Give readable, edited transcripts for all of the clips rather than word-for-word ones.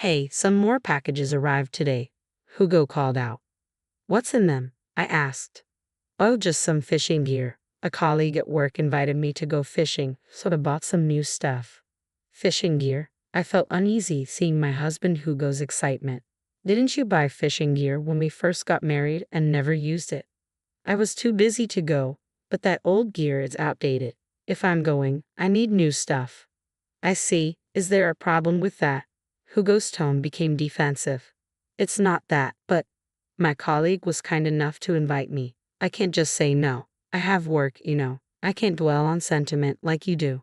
Hey, some more packages arrived today, Hugo called out. What's in them? I asked. Oh, just some fishing gear. A colleague at work invited me to go fishing, so I bought some new stuff. Fishing gear? I felt uneasy seeing my husband Hugo's excitement. Didn't you buy fishing gear when we first got married and never used it? I was too busy to go, but that old gear is outdated. If I'm going, I need new stuff. I see. Is there a problem with that? Hugo's tone became defensive. It's not that, but my colleague was kind enough to invite me. I can't just say no. I have work, you know. I can't dwell on sentiment like you do.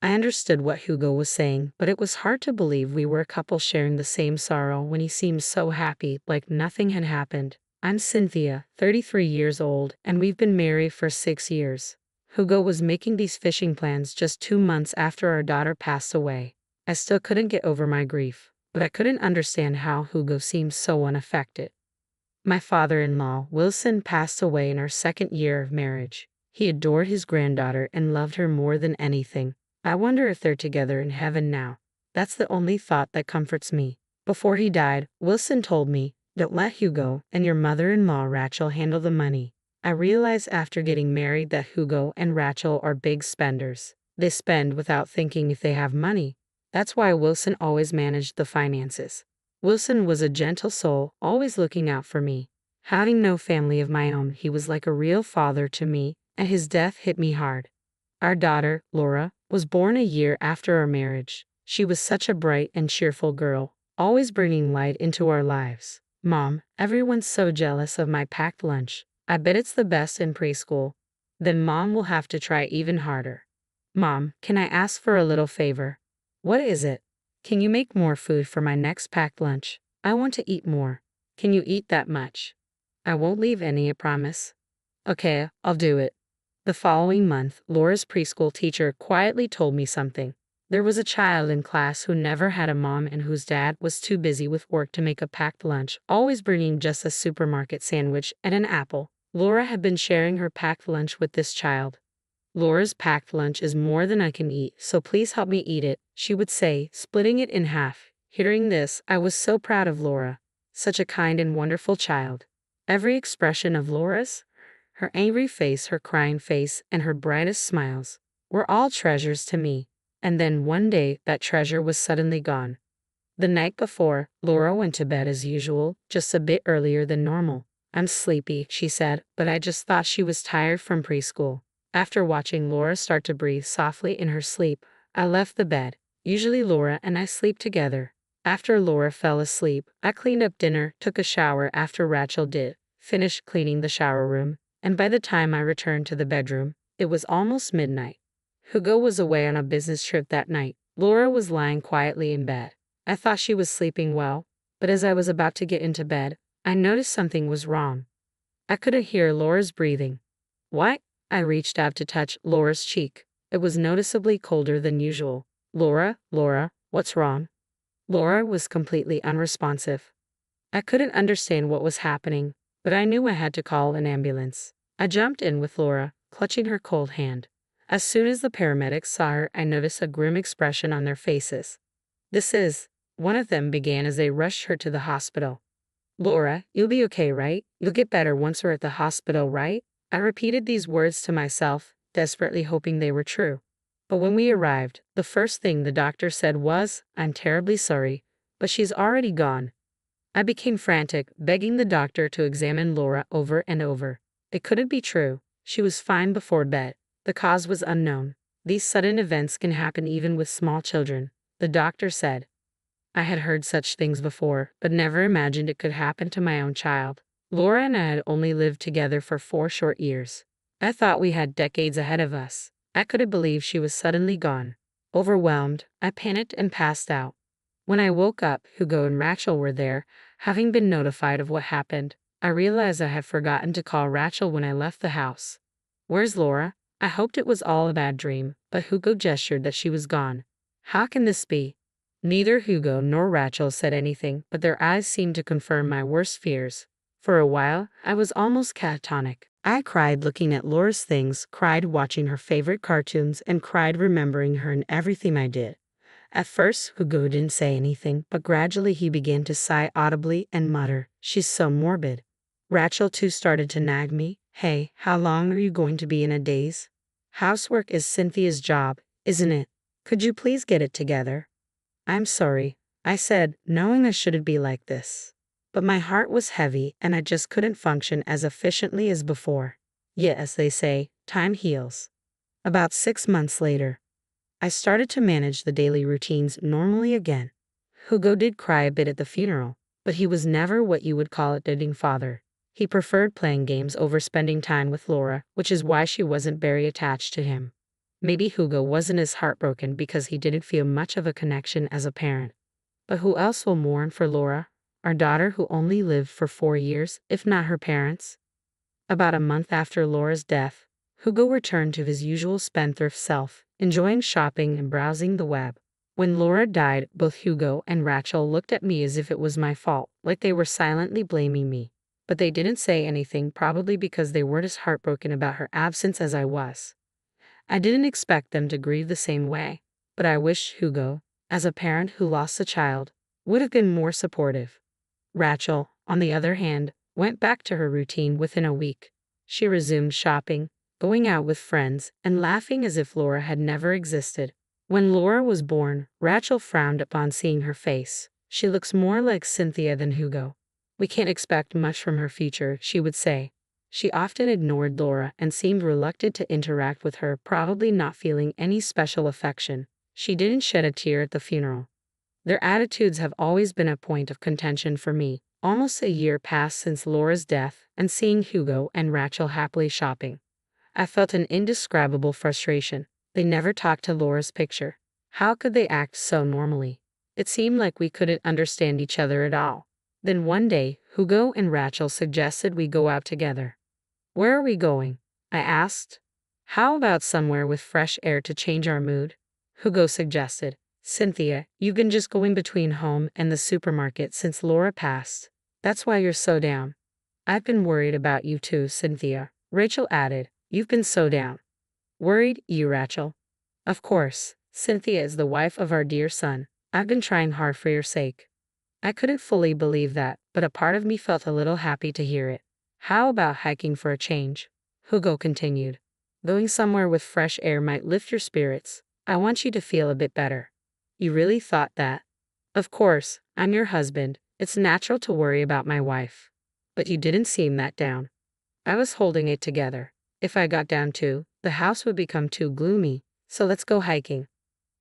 I understood what Hugo was saying, but it was hard to believe we were a couple sharing the same sorrow when he seemed so happy, like nothing had happened. I'm Cynthia, 33 years old, and we've been married for 6 years. Hugo was making these fishing plans just 2 months after our daughter passed away. I still couldn't get over my grief, but I couldn't understand how Hugo seemed so unaffected. My father-in-law, Wilson, passed away in our 2nd year of marriage. He adored his granddaughter and loved her more than anything. I wonder if they're together in heaven now. That's the only thought that comforts me. Before he died, Wilson told me, don't let Hugo and your mother-in-law Rachel handle the money. I realized after getting married that Hugo and Rachel are big spenders. They spend without thinking if they have money. That's why Wilson always managed the finances. Wilson was a gentle soul, always looking out for me. Having no family of my own, he was like a real father to me, and his death hit me hard. Our daughter, Laura, was born a year after our marriage. She was such a bright and cheerful girl, always bringing light into our lives. Mom, everyone's so jealous of my packed lunch. I bet it's the best in preschool. Then Mom will have to try even harder. Mom, can I ask for a little favor? What is it? Can you make more food for my next packed lunch? I want to eat more. Can you eat that much? I won't leave any, I promise. Okay, I'll do it. The following month, Laura's preschool teacher quietly told me something. There was a child in class who never had a mom and whose dad was too busy with work to make a packed lunch, always bringing just a supermarket sandwich and an apple. Laura had been sharing her packed lunch with this child. Laura's packed lunch is more than I can eat, so please help me eat it, she would say, splitting it in half. Hearing this, I was so proud of Laura. Such a kind and wonderful child. Every expression of Laura's, her angry face, her crying face, and her brightest smiles, were all treasures to me. And then one day, that treasure was suddenly gone. The night before, Laura went to bed as usual, just a bit earlier than normal. I'm sleepy, she said, but I just thought she was tired from preschool. After watching Laura start to breathe softly in her sleep, I left the bed. Usually Laura and I sleep together. After Laura fell asleep, I cleaned up dinner, took a shower after Rachel did, finished cleaning the shower room, and by the time I returned to the bedroom, it was almost midnight. Hugo was away on a business trip that night. Laura was lying quietly in bed. I thought she was sleeping well, but as I was about to get into bed, I noticed something was wrong. I couldn't hear Laura's breathing. What? I reached out to touch Laura's cheek. It was noticeably colder than usual. Laura, what's wrong? Laura was completely unresponsive. I couldn't understand what was happening, but I knew I had to call an ambulance. I jumped in with Laura, clutching her cold hand. As soon as the paramedics saw her, I noticed a grim expression on their faces. One of them began as they rushed her to the hospital. Laura, you'll be okay, right? You'll get better once we're at the hospital, right? I repeated these words to myself, desperately hoping they were true. But when we arrived, the first thing the doctor said was, I'm terribly sorry, but she's already gone. I became frantic, begging the doctor to examine Laura over and over. It couldn't be true. She was fine before bed. The cause was unknown. These sudden events can happen even with small children, the doctor said. I had heard such things before, but never imagined it could happen to my own child. Laura and I had only lived together for 4 short years. I thought we had decades ahead of us. I couldn't believe she was suddenly gone. Overwhelmed, I panicked and passed out. When I woke up, Hugo and Rachel were there, having been notified of what happened. I realized I had forgotten to call Rachel when I left the house. Where's Laura? I hoped it was all a bad dream, but Hugo gestured that she was gone. How can this be? Neither Hugo nor Rachel said anything, but their eyes seemed to confirm my worst fears. For a while, I was almost catatonic. I cried looking at Laura's things, cried watching her favorite cartoons, and cried remembering her in everything I did. At first, Hugo didn't say anything, but gradually he began to sigh audibly and mutter, "She's so morbid." Rachel too started to nag me. "Hey, how long are you going to be in a daze? Housework is Cynthia's job, isn't it? Could you please get it together?" "I'm sorry," I said, knowing I shouldn't be like this. But my heart was heavy and I just couldn't function as efficiently as before. Yet, as they say, time heals. About 6 months later, I started to manage the daily routines normally again. Hugo did cry a bit at the funeral, but he was never what you would call a doting father. He preferred playing games over spending time with Laura, which is why she wasn't very attached to him. Maybe Hugo wasn't as heartbroken because he didn't feel much of a connection as a parent. But who else will mourn for Laura, our daughter who only lived for 4 years, if not her parents? About a month after Laura's death, Hugo returned to his usual spendthrift self, enjoying shopping and browsing the web. When Laura died, both Hugo and Rachel looked at me as if it was my fault, like they were silently blaming me. But they didn't say anything, probably because they weren't as heartbroken about her absence as I was. I didn't expect them to grieve the same way, but I wish Hugo, as a parent who lost a child, would have been more supportive. Rachel, on the other hand, went back to her routine within a week. She resumed shopping, going out with friends, and laughing as if Laura had never existed. When Laura was born, Rachel frowned upon seeing her face. "She looks more like Cynthia than Hugo. We can't expect much from her future," she would say. She often ignored Laura and seemed reluctant to interact with her, probably not feeling any special affection. She didn't shed a tear at the funeral. Their attitudes have always been a point of contention for me. Almost a year passed since Laura's death, and seeing Hugo and Rachel happily shopping, I felt an indescribable frustration. They never talked to Laura's picture. How could they act so normally? It seemed like we couldn't understand each other at all. Then one day, Hugo and Rachel suggested we go out together. "Where are we going?" I asked. "How about somewhere with fresh air to change our mood?" Hugo suggested. "Cynthia, you've been just going between home and the supermarket since Laura passed. That's why you're so down." "I've been worried about you too, Cynthia," Rachel added. "You've been so down." "Worried, you, Rachel?" "Of course. Cynthia is the wife of our dear son. I've been trying hard for your sake." I couldn't fully believe that, but a part of me felt a little happy to hear it. "How about hiking for a change?" Hugo continued. "Going somewhere with fresh air might lift your spirits. I want you to feel a bit better." "You really thought that?" "Of course, I'm your husband. It's natural to worry about my wife." "But you didn't seem that down." I was holding it together. If I got down too, the house would become too gloomy. "So let's go hiking."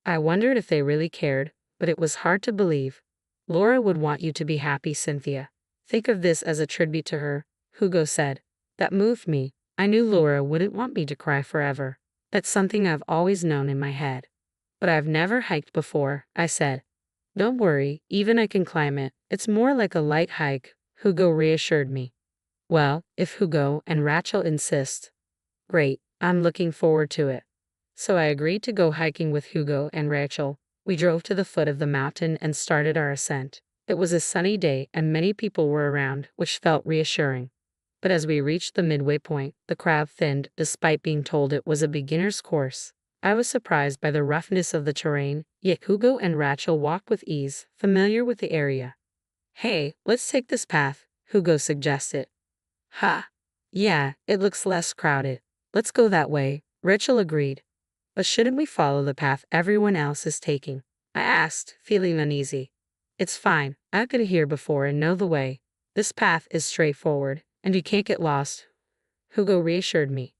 I wondered if they really cared, but it was hard to believe. "Laura would want you to be happy, Cynthia. Think of this as a tribute to her," Hugo said. That moved me. I knew Laura wouldn't want me to cry forever. That's something I've always known in my head. "But I've never hiked before," I said. "Don't worry, even I can climb it. It's more like a light hike," Hugo reassured me. "Well, if Hugo and Rachel insist." "Great, I'm looking forward to it." So I agreed to go hiking with Hugo and Rachel. We drove to the foot of the mountain and started our ascent. It was a sunny day and many people were around, which felt reassuring. But as we reached the midway point, the crowd thinned, despite being told it was a beginner's course. I was surprised by the roughness of the terrain, yet Hugo and Rachel walked with ease, familiar with the area. "Hey, let's take this path," Hugo suggested. "Ha! Yeah, it looks less crowded. Let's go that way," Rachel agreed. "But shouldn't we follow the path everyone else is taking?" I asked, feeling uneasy. "It's fine. I've been here before and know the way. This path is straightforward, and you can't get lost," Hugo reassured me.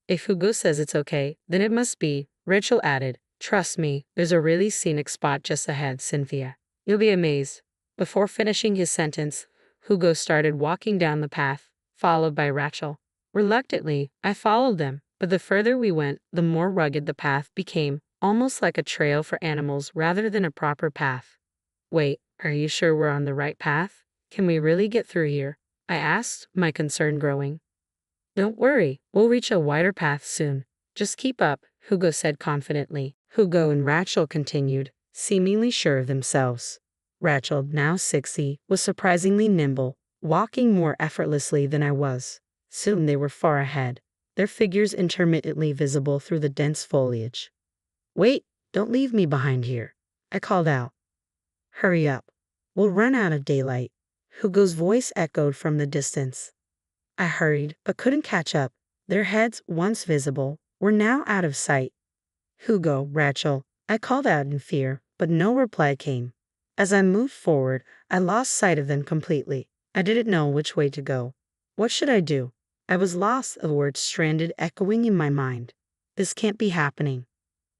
"If Hugo says it's okay, then it must be," Rachel added. "Trust me, there's a really scenic spot just ahead, Cynthia. You'll be amazed." Before finishing his sentence, Hugo started walking down the path, followed by Rachel. Reluctantly, I followed them, but the further we went, the more rugged the path became, almost like a trail for animals rather than a proper path. "Wait, are you sure we're on the right path? Can we really get through here?" I asked, my concern growing. "Don't worry, we'll reach a wider path soon. Just keep up," Hugo said confidently. Hugo and Rachel continued, seemingly sure of themselves. Rachel, now 60, was surprisingly nimble, walking more effortlessly than I was. Soon they were far ahead, their figures intermittently visible through the dense foliage. "Wait, don't leave me behind here," I called out. Hurry up. We'll run out of daylight. Hugo's voice echoed from the distance. I hurried, but couldn't catch up. Their heads, once visible, were now out of sight. Hugo, Rachel, I called out in fear, but no reply came. As I moved forward, I lost sight of them completely. I didn't know which way to go. What should I do? I was lost, the words stranded, echoing in my mind. This can't be happening.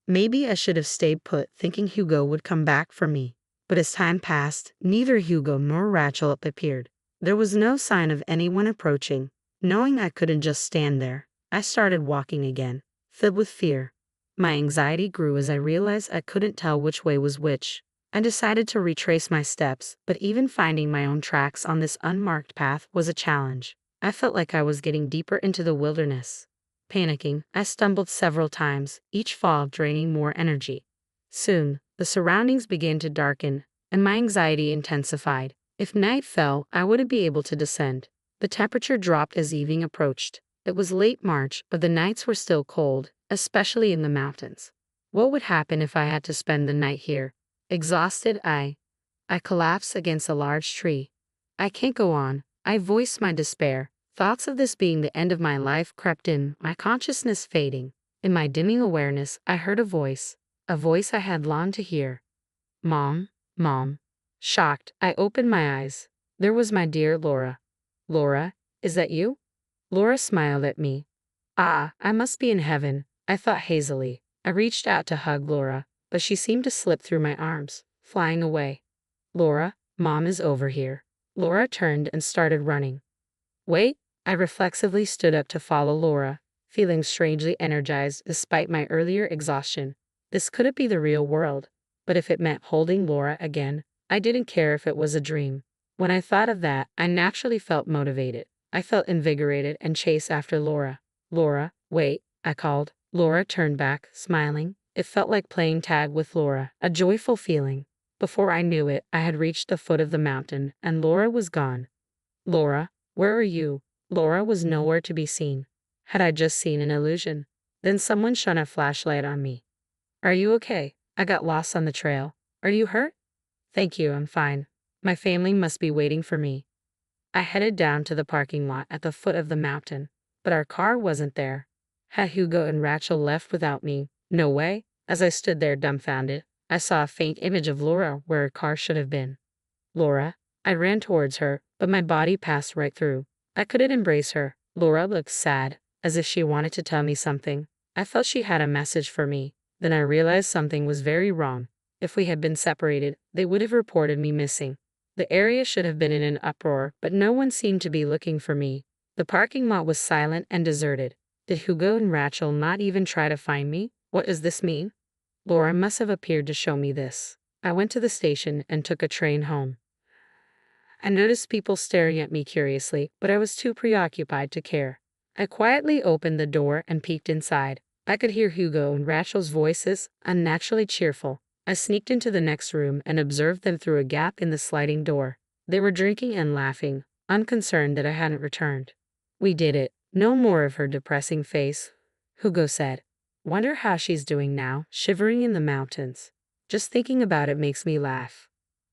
Maybe I should have stayed put, thinking Hugo would come back for me. But as time passed, neither Hugo nor Rachel appeared. There was no sign of anyone approaching. Knowing I couldn't just stand there, I started walking again, filled with fear. My anxiety grew as I realized I couldn't tell which way was which. I decided to retrace my steps, but even finding my own tracks on this unmarked path was a challenge. I felt like I was getting deeper into the wilderness. Panicking, I stumbled several times, each fall draining more energy. Soon, the surroundings began to darken, and my anxiety intensified. If night fell, I wouldn't be able to descend. The temperature dropped as evening approached. It was late March, but the nights were still cold, especially in the mountains. What would happen if I had to spend the night here? Exhausted, I collapsed against a large tree. I can't go on, I voiced my despair. Thoughts of this being the end of my life crept in, my consciousness fading. In my dimming awareness, I heard a voice I had longed to hear. Mom, Mom. Shocked, I opened my eyes. There was my dear Laura. Laura, is that you? Laura smiled at me. Ah, I must be in heaven, I thought hazily. I reached out to hug Laura, but she seemed to slip through my arms, flying away. Laura, Mom is over here. Laura turned and started running. Wait, I reflexively stood up to follow Laura, feeling strangely energized despite my earlier exhaustion. This couldn't be the real world, but if it meant holding Laura again, I didn't care if it was a dream. When I thought of that, I naturally felt motivated. I felt invigorated and chased after Laura. Laura, wait, I called. Laura turned back, smiling. It felt like playing tag with Laura, a joyful feeling. Before I knew it, I had reached the foot of the mountain, and Laura was gone. Laura, where are you? Laura was nowhere to be seen. Had I just seen an illusion? Then someone shone a flashlight on me. Are you okay? I got lost on the trail. Are you hurt? Thank you, I'm fine. My family must be waiting for me. I headed down to the parking lot at the foot of the mountain, but our car wasn't there. Had Hugo and Rachel left without me? No way. As I stood there dumbfounded, I saw a faint image of Laura where her car should have been. Laura. I ran towards her, but my body passed right through. I couldn't embrace her. Laura looked sad, as if she wanted to tell me something. I felt she had a message for me. Then I realized something was very wrong. If we had been separated, they would have reported me missing. The area should have been in an uproar, but no one seemed to be looking for me. The parking lot was silent and deserted. Did Hugo and Rachel not even try to find me? What does this mean? Laura must have appeared to show me this. I went to the station and took a train home. I noticed people staring at me curiously, but I was too preoccupied to care. I quietly opened the door and peeked inside. I could hear Hugo and Rachel's voices, unnaturally cheerful. I sneaked into the next room and observed them through a gap in the sliding door. They were drinking and laughing, unconcerned that I hadn't returned. We did it. No more of her depressing face, Hugo said. Wonder how she's doing now, shivering in the mountains. Just thinking about it makes me laugh.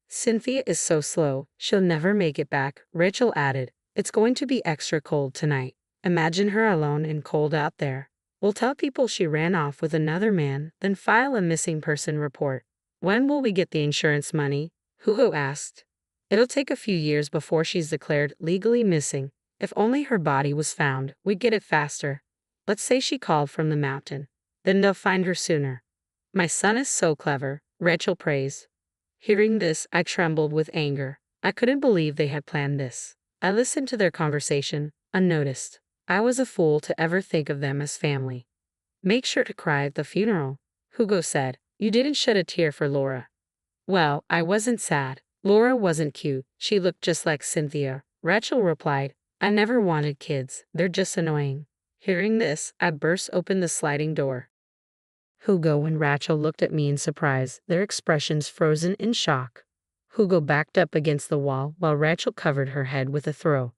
Cynthia is so slow, she'll never make it back, Rachel added. It's going to be extra cold tonight. Imagine her alone and cold out there. We'll tell people she ran off with another man, then file a missing person report. When will we get the insurance money? Hugo asked. It'll take a few years before she's declared legally missing. If only her body was found, we'd get it faster. Let's say she called from the mountain. Then they'll find her sooner. My son is so clever, Rachel praised. Hearing this, I trembled with anger. I couldn't believe they had planned this. I listened to their conversation, unnoticed. I was a fool to ever think of them as family. Make sure to cry at the funeral, Hugo said. You didn't shed a tear for Laura. Well, I wasn't sad. Laura wasn't cute. She looked just like Cynthia. Rachel replied, I never wanted kids. They're just annoying. Hearing this, I burst open the sliding door. Hugo and Rachel looked at me in surprise, their expressions frozen in shock. Hugo backed up against the wall while Rachel covered her head with a throw.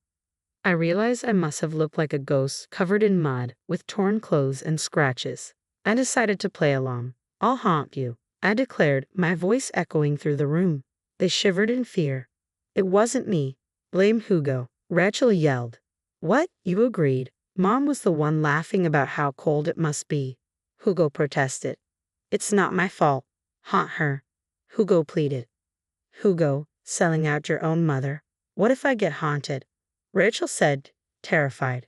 I realized I must have looked like a ghost covered in mud, with torn clothes and scratches. I decided to play along. I'll haunt you. I declared, my voice echoing through the room. They shivered in fear. It wasn't me. Blame Hugo, Rachel yelled. What? You agreed. Mom was the one laughing about how cold it must be. Hugo protested. It's not my fault. Haunt her. Hugo pleaded. Hugo, selling out your own mother. What if I get haunted? Rachel said, terrified.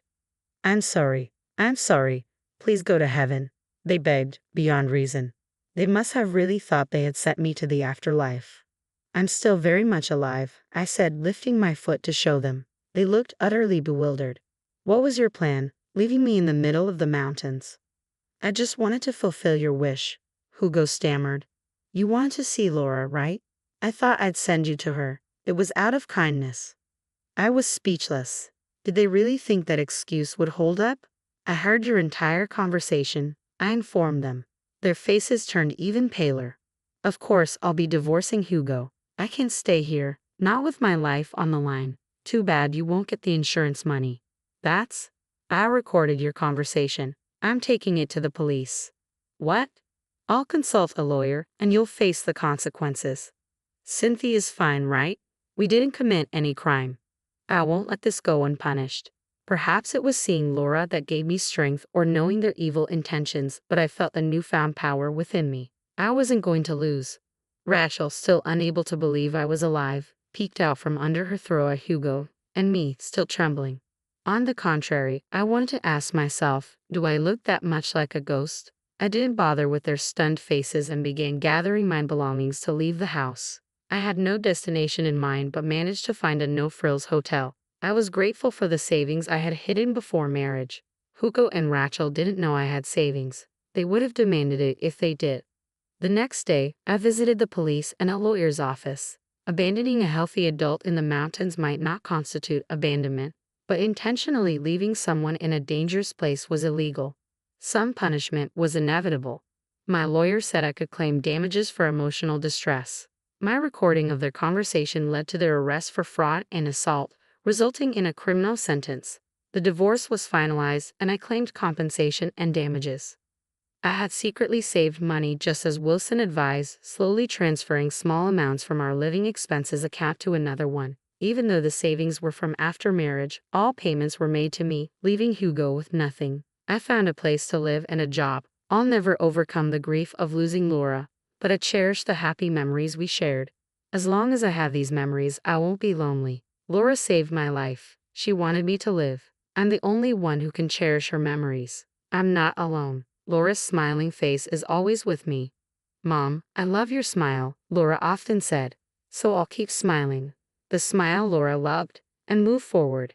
I'm sorry. I'm sorry. Please go to heaven. They begged, beyond reason. They must have really thought they had sent me to the afterlife. I'm still very much alive, I said, lifting my foot to show them. They looked utterly bewildered. What was your plan, leaving me in the middle of the mountains? I just wanted to fulfill your wish, Hugo stammered. You wanted to see Laura, right? I thought I'd send you to her. It was out of kindness. I was speechless. Did they really think that excuse would hold up? I heard your entire conversation, I informed them. Their faces turned even paler. Of course, I'll be divorcing Hugo. I can't stay here, not with my life on the line. Too bad you won't get the insurance money. I recorded your conversation. I'm taking it to the police. What? I'll consult a lawyer, and you'll face the consequences. Cynthia's fine, right? We didn't commit any crime. I won't let this go unpunished. Perhaps it was seeing Laura that gave me strength or knowing their evil intentions, but I felt a newfound power within me. I wasn't going to lose. Rachel, still unable to believe I was alive, peeked out from under her throw at Hugo, and me, still trembling. On the contrary, I wanted to ask myself, do I look that much like a ghost? I didn't bother with their stunned faces and began gathering my belongings to leave the house. I had no destination in mind but managed to find a no-frills hotel. I was grateful for the savings I had hidden before marriage. Hugo and Rachel didn't know I had savings. They would have demanded it if they did. The next day, I visited the police and a lawyer's office. Abandoning a healthy adult in the mountains might not constitute abandonment, but intentionally leaving someone in a dangerous place was illegal. Some punishment was inevitable. My lawyer said I could claim damages for emotional distress. My recording of their conversation led to their arrest for fraud and assault, resulting in a criminal sentence. The divorce was finalized and I claimed compensation and damages. I had secretly saved money just as Wilson advised, slowly transferring small amounts from our living expenses account to another one. Even though the savings were from after marriage, all payments were made to me, leaving Hugo with nothing. I found a place to live and a job. I'll never overcome the grief of losing Laura, but I cherish the happy memories we shared. As long as I have these memories, I won't be lonely. Laura saved my life. She wanted me to live. I'm the only one who can cherish her memories. I'm not alone. Laura's smiling face is always with me. Mom, I love your smile, Laura often said. So I'll keep smiling. The smile Laura loved, and move forward.